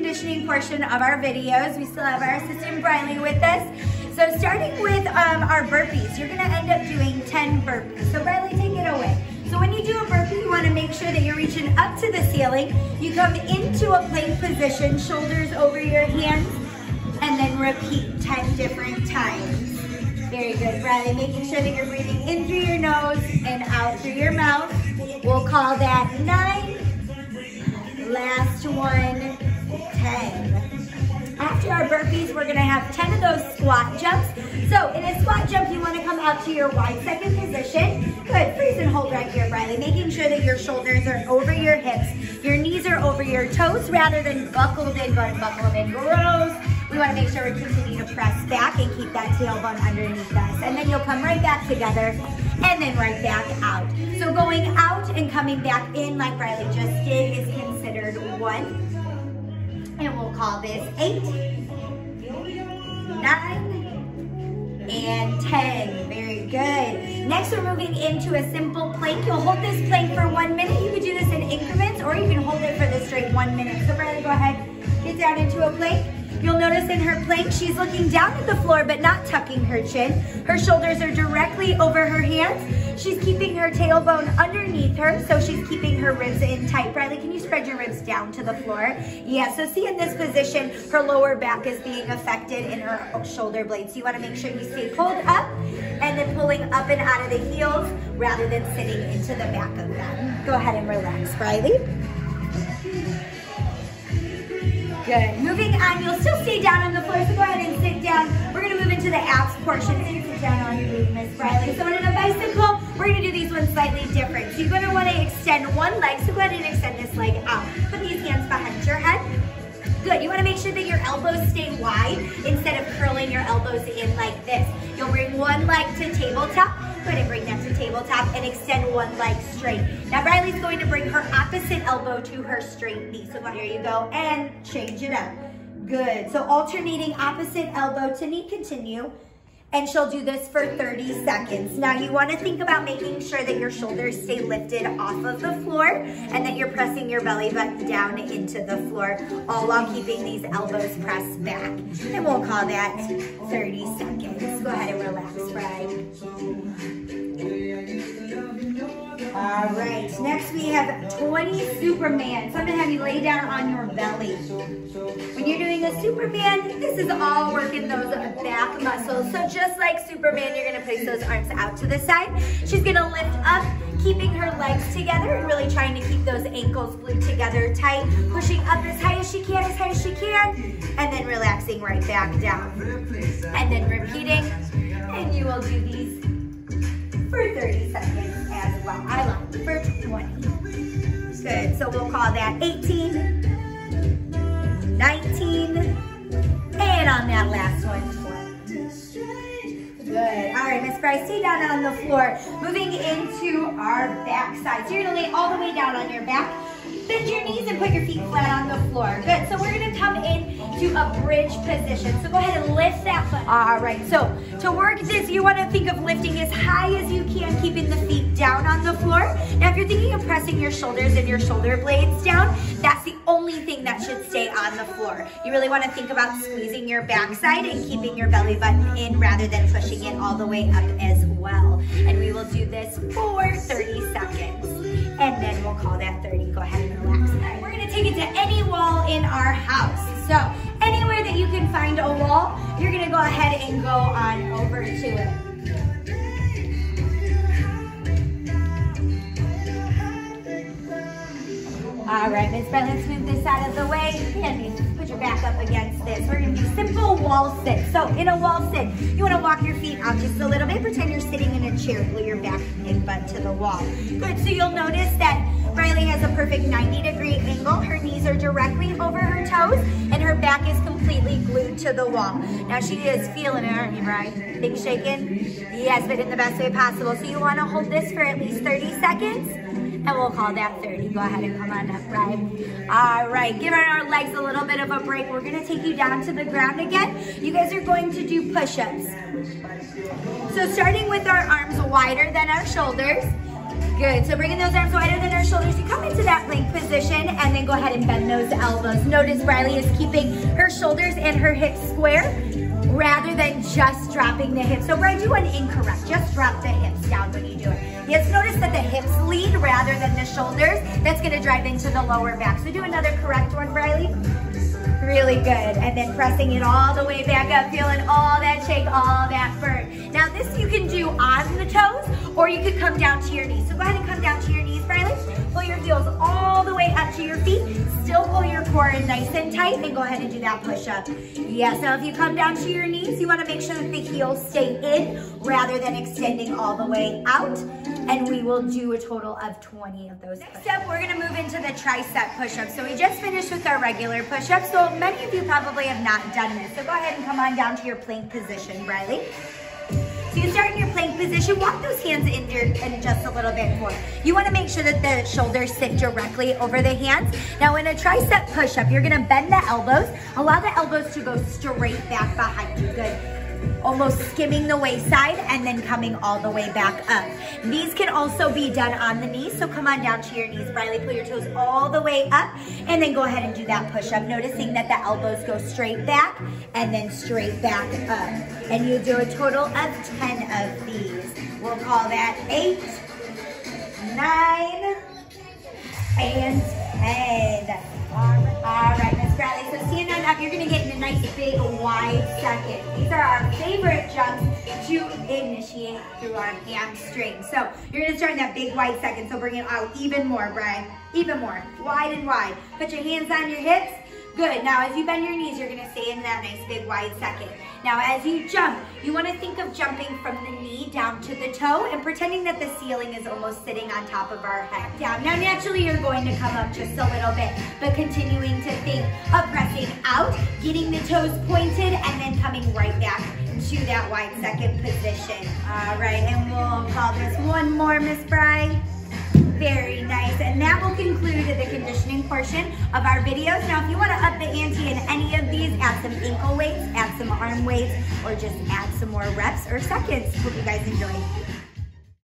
conditioning portion of our videos. We still have our assistant Briley with us. So starting with our burpees, you're gonna end up doing 10 burpees. So Briley, take it away. So when you do a burpee, you wanna make sure that you're reaching up to the ceiling. You come into a plank position, shoulders over your hands, and then repeat 10 different times. Very good, Briley. Making sure that you're breathing in through your nose and out through your mouth. We'll call that 9. Last one, 10. After our burpees, we're gonna have 10 of those squat jumps. So in a squat jump, you wanna come out to your wide second position. Good, freeze and hold right here, Briley. Making sure that your shoulders are over your hips. Your knees are over your toes rather than buckled in. Go ahead and buckle them in, gross. We wanna make sure we continue to press back and keep that tailbone underneath us. And then you'll come right back together and then right back out. So going out and coming back in like Briley just did is considered 1. And we'll call this 8, 9, and 10. Very good. Next, we're moving into a simple plank. You'll hold this plank for 1 minute. You can do this in increments, or you can hold it for the straight 1 minute. So Briley, go ahead, get down into a plank. You'll notice in her plank, she's looking down at the floor, but not tucking her chin. Her shoulders are directly over her hands. She's keeping her tailbone underneath her, so she's keeping her ribs in tight. Briley, can you spread your ribs down to the floor? Yeah, so see in this position, her lower back is being affected in her shoulder blades. So you wanna make sure you stay pulled up and then pulling up and out of the heels rather than sitting into the back of them. Go ahead and relax, Briley. Good. Moving on, you'll still stay down on the floor, so go ahead and sit down. We're gonna move into the abs portion. So you sit down on your knee, Miss Briley. So in a bicycle, we're gonna do these ones slightly different. So you're gonna wanna extend one leg, so go ahead and extend this leg out. Put these hands behind your head. Good, you wanna make sure that your elbows stay wide instead of curling your elbows in like this. You'll bring one leg to tabletop. Go ahead and bring that to tabletop and extend one leg straight. Now Briley's going to bring her opposite elbow to her straight knee. So here you go, and change it up. Good, so alternating opposite elbow to knee, continue. And she'll do this for 30 seconds. Now you wanna think about making sure that your shoulders stay lifted off of the floor and that you're pressing your belly button down into the floor, all while keeping these elbows pressed back. And we'll call that 30 seconds. Go ahead and relax, right? All right, next we have 20 Superman. So I'm gonna have you lay down on your belly. When you're doing a Superman, this is all working those back muscles. So just like Superman, you're gonna place those arms out to the side. She's gonna lift up, keeping her legs together and really trying to keep those ankles glued together tight, pushing up as high as she can, and then relaxing right back down. And then repeating, and you will do these for 30 seconds as well. I like for 20. Good, so we'll call that 18, 19, and on that last one, 20. Good, all right, Miss Bryce, stay down on the floor. Moving into our back side. So you're gonna lay all the way down on your back. Bend your knees and put your feet flat on the floor. Good, so we're gonna come in to a bridge position. So go ahead and lift that foot. All right, so to work this, you wanna think of lifting as high as you can, keeping the feet down on the floor. Now, if you're thinking of pressing your shoulders and your shoulder blades down, that's the only thing that should stay on the floor. You really wanna think about squeezing your backside and keeping your belly button in rather than pushing it all the way up as well. And we will do this for 30 seconds. And then we'll call that 30. Go ahead and relax. All right, we're gonna take it to any wall in our house. So anywhere that you can find a wall, you're gonna go ahead and go on over to it. All right, Miss Brett, let's move this out of the way. And put your back up against this. We're gonna do simple wall sit. So in a wall sit, you wanna walk your feet out just a little bit. Pretend you're sitting in a chair, glue your back and butt to the wall. Good, so you'll notice that Briley has a perfect 90-degree angle. Her knees are directly over her toes and her back is completely glued to the wall. Now she is feeling it, aren't you, Bri? Things shaking? Yes, but in the best way possible. So you wanna hold this for at least 30 seconds. And we'll call that 30. Go ahead and come on up, right? All right, give our legs a little bit of a break. We're gonna take you down to the ground again. You guys are going to do push-ups. So starting with our arms wider than our shoulders. Good, so bringing those arms wider than our shoulders, you come into that plank position and then go ahead and bend those elbows. Notice Briley is keeping her shoulders and her hips square rather than just dropping the hips. So Briley, do an incorrect. Just drop the hips down when you do it. Yes, notice that the hips lead rather than the shoulders. That's gonna drive into the lower back. So do another correct one, Briley. Really good. And then pressing it all the way back up, feeling all that shake, all that burn. Now this you can do on the toes, or you could come down to your knees. So go ahead and come down to your knees, Briley. Pull your heels all the way up to your feet. Still pull your core in nice and tight, and go ahead and do that push-up. Yes, now if you come down to your knees, you wanna make sure that the heels stay in rather than extending all the way out. And we will do a total of 20 of those. Next up, we're gonna move into the tricep push-up. So we just finished with our regular push-ups. So many of you probably have not done this. So go ahead and come on down to your plank position, Briley. So you start in your plank position, walk those hands in just a little bit more. You wanna make sure that the shoulders sit directly over the hands. Now in a tricep push-up, you're gonna bend the elbows, allow the elbows to go straight back behind you, good. Almost skimming the waist-side and then coming all the way back up. These can also be done on the knees, so come on down to your knees. Briley, pull your toes all the way up and then go ahead and do that push-up. Noticing that the elbows go straight back and then straight back up. And you do a total of 10 of these. We'll call that 8, 9, and 10. All right, Miss Bradley, so stand on up. You're gonna get in a nice big wide second. These are our favorite jumps to initiate through our hamstrings. So you're gonna start in that big wide second. So bring it out even more, Brian, even more, wide and wide. Put your hands on your hips. Good, now as you bend your knees, you're gonna stay in that nice big wide second. Now as you jump, you wanna think of jumping from the knee down to the toe and pretending that the ceiling is almost sitting on top of our head. Down. Now naturally you're going to come up just a little bit, but continuing to think of pressing out, getting the toes pointed, and then coming right back to that wide second position. All right, and we'll call this one more, Miss Bri. Very nice, and that will conclude the conditioning portion of our videos. Now, if you want to up the ante in any of these, add some ankle weights, add some arm weights, or just add some more reps or seconds. Hope you guys enjoy.